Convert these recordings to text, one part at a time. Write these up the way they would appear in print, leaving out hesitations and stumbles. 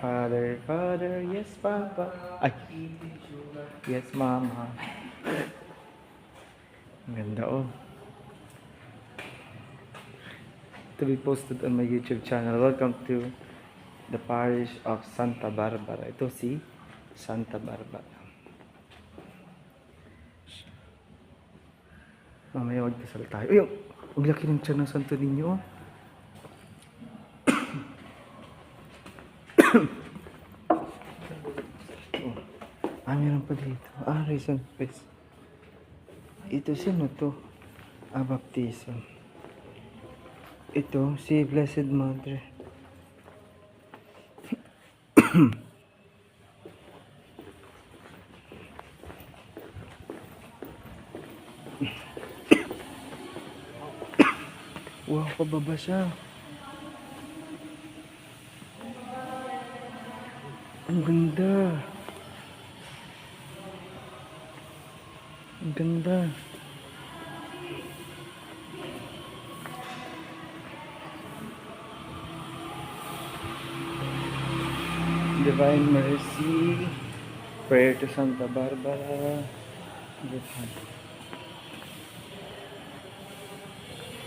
Father, Father, yes, Papa. Ay, yes, Mama. Ang ganda, oh. To be posted on my YouTube channel. Welcome to the parish of Santa Barbara. Ito si Santa Barbara. Mamaya magdasal tayo. Uy, ang laki ng tiyan ng Santo Niño, oh. Meron pa dito. Risen Face. Ito sino to? Baptism. Ito, si Blessed Mother. Wow, pababa siya. Ang ganda. Ang ganda. Divine Mercy. Prayer to Santa Barbara.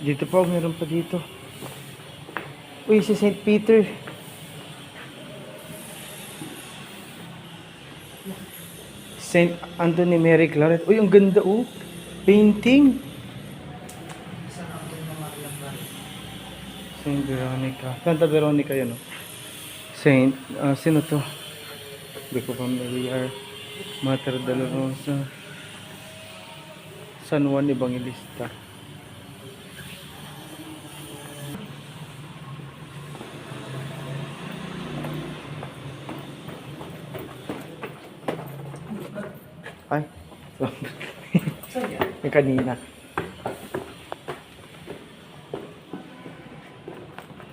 Dito po, meron pa dito. Uy, si St. Peter. St. Anthony Mary Claret. Uy, ang ganda, oh. Painting. Saint Veronica. Santa Veronica yan, oh. Sino to? Hindi ko familiar. Mater Dolorosa. San Juan Evangelista. Ay. Yung kanina.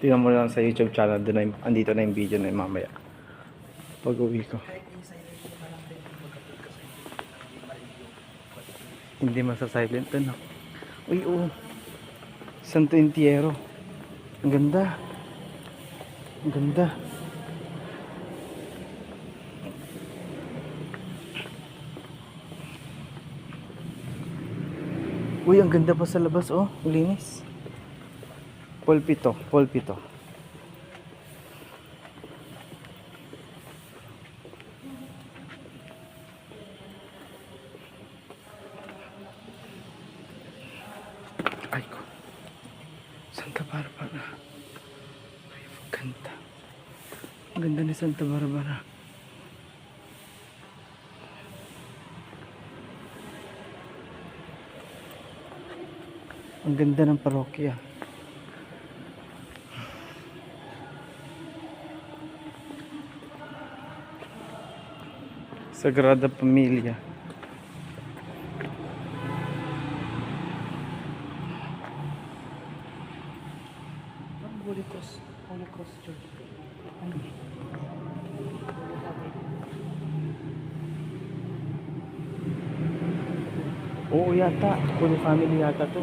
Tingnan mo lang sa YouTube channel. Andito na yung video na yung mamaya. Pag uwi ko. Hindi masa-silent na. Uy, oh. Santo Entierro. Ang ganda. Ang ganda. Uy, ang ganda pa sa labas, oh. Linis. Pulpito. Ay ko. Santa Barbara. Ay, ang ganda. Ang ganda ni Santa Barbara. Ang ganda ng parokya. Sagrada Familia. Holy Cross Church. Oo yata. Holy Family yata to.